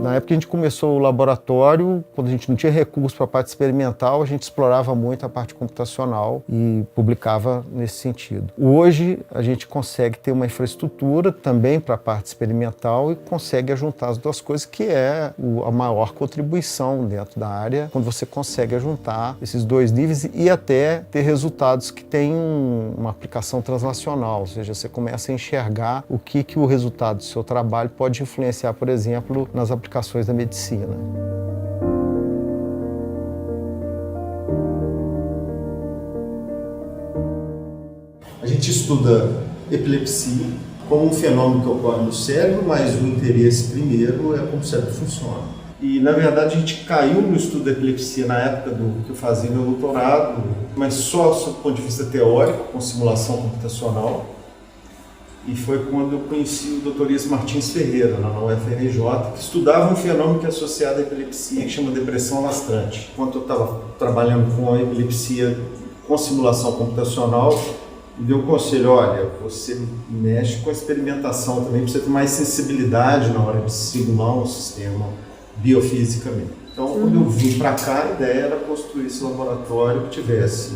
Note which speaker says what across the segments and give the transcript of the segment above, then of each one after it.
Speaker 1: Na época que a gente começou o laboratório, quando a gente não tinha recurso para a parte experimental, a gente explorava muito a parte computacional e publicava nesse sentido. Hoje, a gente consegue ter uma infraestrutura também para a parte experimental e consegue juntar as duas coisas, que é a maior contribuição dentro da área, quando você consegue juntar esses dois níveis e até ter resultados que têm uma aplicação translacional, ou seja, você começa a enxergar o que o resultado do seu trabalho pode influenciar, por exemplo, nas aplicações da medicina.
Speaker 2: A gente estuda epilepsia como um fenômeno que ocorre no cérebro, mas o interesse primeiro é como o cérebro funciona. E, na verdade, a gente caiu no estudo da epilepsia na época que eu fazia meu doutorado, mas só do ponto de vista teórico, com simulação computacional. E foi quando eu conheci o Dr. Ias Martins Ferreira, na UFRJ, que estudava um fenômeno que é associado à epilepsia, que chama depressão alastrante. Enquanto eu estava trabalhando com a epilepsia com simulação computacional, me deu um conselho: olha, você mexe com a experimentação também, precisa ter mais sensibilidade na hora de simular um sistema biofisicamente. Então, quando eu vim para cá, a ideia era construir esse laboratório que tivesse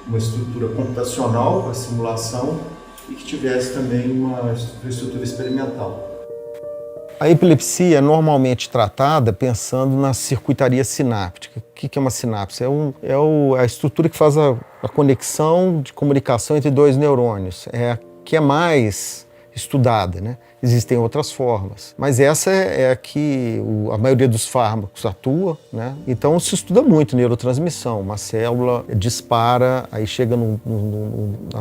Speaker 2: uma estrutura computacional para simulação e que tivesse também uma estrutura experimental.
Speaker 1: A epilepsia é normalmente tratada pensando na circuitaria sináptica. O que é uma sinapse? É a estrutura que faz a conexão de comunicação entre dois neurônios. É a que é mais estudada, né? Existem outras formas, mas essa é a que a maioria dos fármacos atua, né? Então se estuda muito neurotransmissão. Uma célula dispara, aí chega no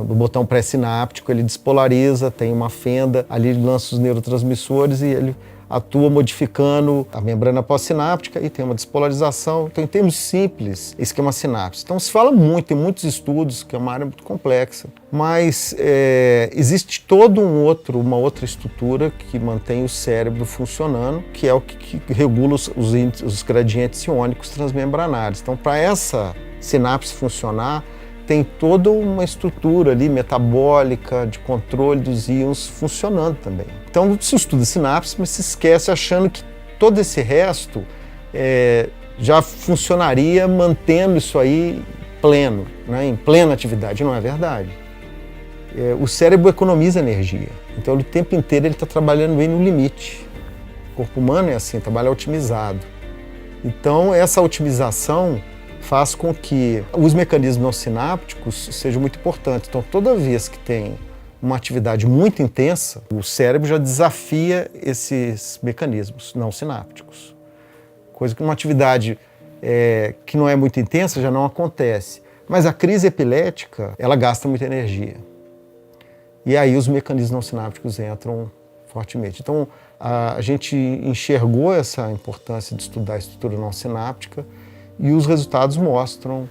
Speaker 1: botão pré-sináptico, ele despolariza, tem uma fenda, ali ele lança os neurotransmissores e ele atua modificando a membrana pós-sináptica e tem uma despolarização. Então, em termos simples, isso que é uma sinapse. Então, se fala muito, tem muitos estudos, que é uma área muito complexa, mas existe uma outra estrutura que mantém o cérebro funcionando, que é o que regula os gradientes iônicos transmembranários. Então, para essa sinapse funcionar, tem toda uma estrutura ali metabólica de controle dos íons funcionando também. Então se estuda sinapse, mas se esquece achando que todo esse resto já funcionaria mantendo isso aí pleno, né, em plena atividade. Não é verdade. O cérebro economiza energia, então o tempo inteiro ele está trabalhando bem no limite. O corpo humano é assim, trabalha otimizado. Então essa otimização faz com que os mecanismos não sinápticos sejam muito importantes. Então, toda vez que tem uma atividade muito intensa, o cérebro já desafia esses mecanismos não sinápticos. Coisa que numa atividade que não é muito intensa já não acontece. Mas a crise epilética, ela gasta muita energia. E aí os mecanismos não sinápticos entram fortemente. Então, a gente enxergou essa importância de estudar a estrutura não sináptica, e os resultados mostram,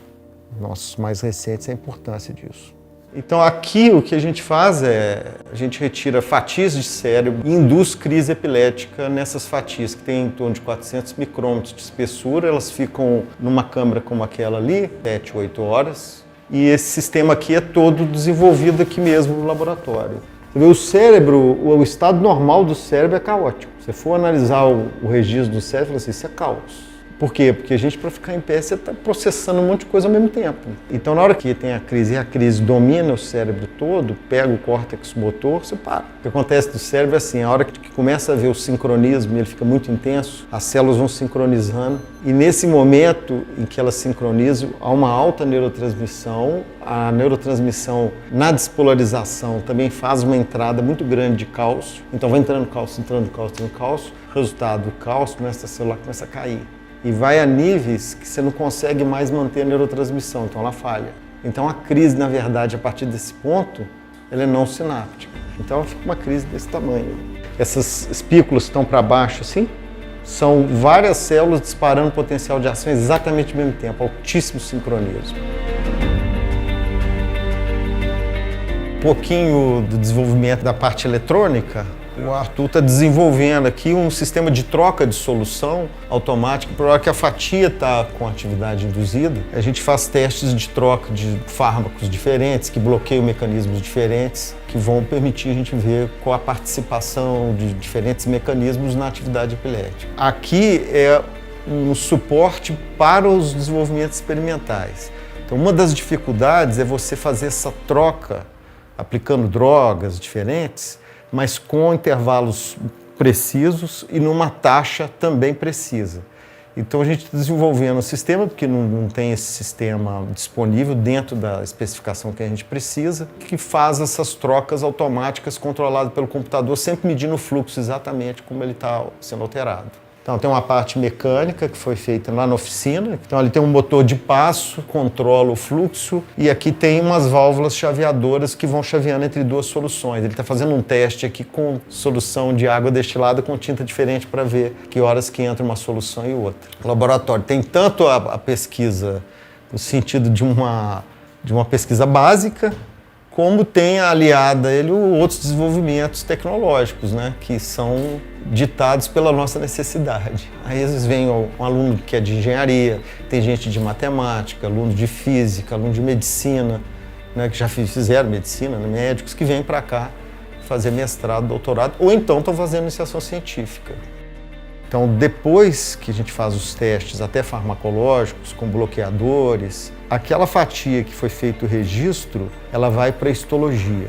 Speaker 1: nossos mais recentes, a importância disso. Então aqui o que a gente faz a gente retira fatias de cérebro e induz crise epilética nessas fatias, que tem em torno de 400 micrômetros de espessura. Elas ficam numa câmara como aquela ali, 7, 8 horas. E esse sistema aqui é todo desenvolvido aqui mesmo no laboratório. Você vê, o cérebro, o estado normal do cérebro é caótico. Se você for analisar o registro do cérebro, você fala assim, isso é caos. Por quê? Porque a gente, para ficar em pé, você está processando um monte de coisa ao mesmo tempo. Então, na hora que tem a crise e a crise domina o cérebro todo, pega o córtex motor, você para. O que acontece do cérebro é assim, a hora que começa a ver o sincronismo, ele fica muito intenso, as células vão sincronizando, e nesse momento em que elas sincronizam, há uma alta neurotransmissão. A neurotransmissão na despolarização também faz uma entrada muito grande de cálcio. Então, vai entrando cálcio, entrando cálcio, entrando cálcio. Resultado, o cálcio nessa célula começa a cair. E vai a níveis que você não consegue mais manter a neurotransmissão, então ela falha. Então a crise, na verdade, a partir desse ponto, ela é não sináptica. Então ela fica uma crise desse tamanho. Essas espículas que estão para baixo assim, são várias células disparando potencial de ação exatamente ao mesmo tempo, altíssimo sincronismo. Um pouquinho do desenvolvimento da parte eletrônica, O Arthur está desenvolvendo aqui um sistema de troca de solução automática. Para a hora que a fatia está com atividade induzida, a gente faz testes de troca de fármacos diferentes, que bloqueiam mecanismos diferentes, que vão permitir a gente ver qual a participação de diferentes mecanismos na atividade epilética. Aqui é um suporte para os desenvolvimentos experimentais. Então, uma das dificuldades é você fazer essa troca aplicando drogas diferentes, mas com intervalos precisos e numa taxa também precisa. Então a gente está desenvolvendo um sistema, porque não tem esse sistema disponível dentro da especificação que a gente precisa, que faz essas trocas automáticas controladas pelo computador, sempre medindo o fluxo exatamente como ele está sendo alterado. Então tem uma parte mecânica que foi feita lá na oficina. Então ali tem um motor de passo, controla o fluxo, e aqui tem umas válvulas chaveadoras que vão chaveando entre duas soluções. Ele está fazendo um teste aqui com solução de água destilada com tinta diferente para ver que horas que entra uma solução e outra. O laboratório tem tanto a pesquisa no sentido de uma pesquisa básica, como tem aliada a ele outros desenvolvimentos tecnológicos, né, que são ditados pela nossa necessidade. Aí às vezes vem um aluno que é de engenharia, tem gente de matemática, aluno de física, aluno de medicina, né, que já fizeram medicina, né, médicos que vêm para cá fazer mestrado, doutorado, ou então estão fazendo iniciação científica. Então, depois que a gente faz os testes até farmacológicos, com bloqueadores, aquela fatia que foi feito o registro, ela vai para a histologia.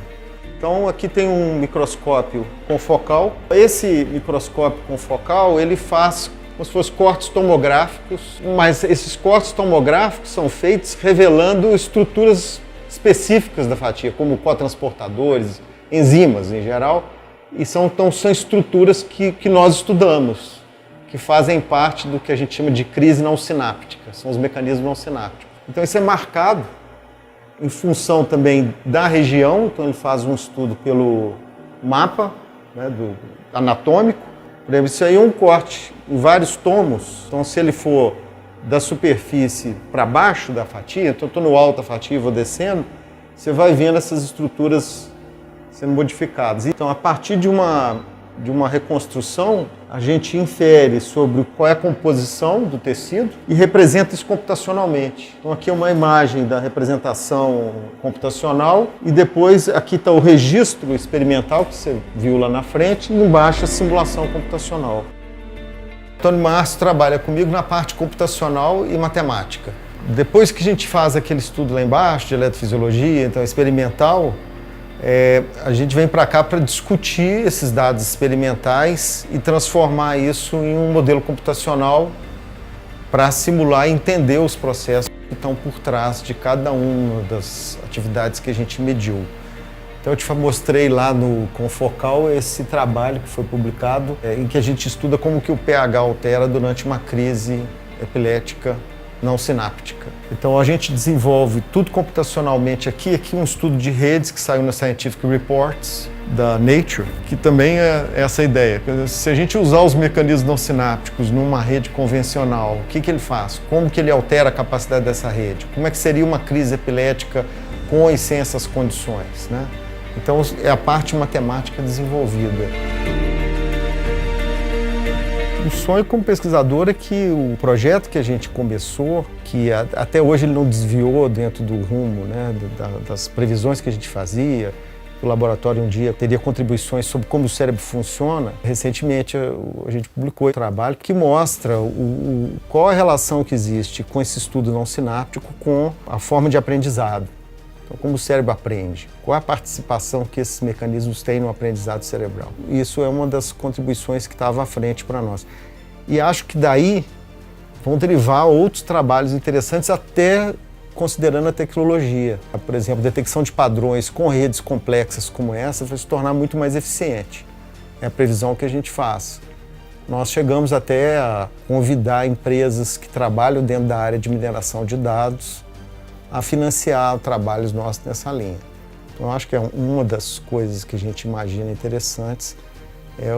Speaker 1: Então, aqui tem um microscópio confocal. Esse microscópio confocal, ele faz como se fossem cortes tomográficos, mas esses cortes tomográficos são feitos revelando estruturas específicas da fatia, como cotransportadores, enzimas em geral, e então são estruturas que nós estudamos, que fazem parte do que a gente chama de crise não sináptica, são os mecanismos não sinápticos. Então isso é marcado em função também da região, então ele faz um estudo pelo mapa, né, anatômico. Por exemplo, isso aí é um corte em vários tomos, então se ele for da superfície para baixo da fatia, então eu estou no alto da fatia e vou descendo, você vai vendo essas estruturas sendo modificadas. Então, a partir de uma reconstrução, a gente infere sobre qual é a composição do tecido e representa isso computacionalmente. Então, aqui é uma imagem da representação computacional e depois aqui está o registro experimental que você viu lá na frente e embaixo a simulação computacional. Antônio Márcio trabalha comigo na parte computacional e matemática. Depois que a gente faz aquele estudo lá embaixo de eletrofisiologia, então experimental, a gente vem para cá para discutir esses dados experimentais e transformar isso em um modelo computacional para simular e entender os processos que estão por trás de cada uma das atividades que a gente mediu. Então eu te mostrei lá no Confocal esse trabalho que foi publicado, em que a gente estuda como que o pH altera durante uma crise epilética não sináptica. Então a gente desenvolve tudo computacionalmente aqui um estudo de redes que saiu na Scientific Reports da Nature, que também é essa ideia. Se a gente usar os mecanismos não sinápticos numa rede convencional, o que ele faz? Como que ele altera a capacidade dessa rede? Como é que seria uma crise epilética com e sem essas condições, né? Então é a parte matemática desenvolvida. O sonho como pesquisador é que o projeto que a gente começou, que até hoje ele não desviou dentro do rumo, né, das previsões que a gente fazia, o laboratório um dia teria contribuições sobre como o cérebro funciona. Recentemente a gente publicou um trabalho que mostra qual a relação que existe com esse estudo não sináptico com a forma de aprendizado. Então, como o cérebro aprende, qual a participação que esses mecanismos têm no aprendizado cerebral. Isso é uma das contribuições que estava à frente para nós. E acho que daí vão derivar outros trabalhos interessantes, até considerando a tecnologia. Por exemplo, detecção de padrões com redes complexas como essa vai se tornar muito mais eficiente. É a previsão que a gente faz. Nós chegamos até a convidar empresas que trabalham dentro da área de mineração de dados a financiar trabalhos nossos nessa linha. Então, eu acho que uma das coisas que a gente imagina interessantes é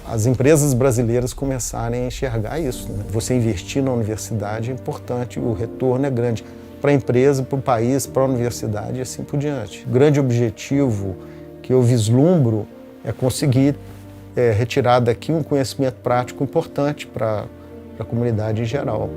Speaker 1: as empresas brasileiras começarem a enxergar isso, né? Você investir na universidade é importante, o retorno é grande para a empresa, para o país, para a universidade e assim por diante. O grande objetivo que eu vislumbro é conseguir retirar daqui um conhecimento prático importante para a comunidade em geral.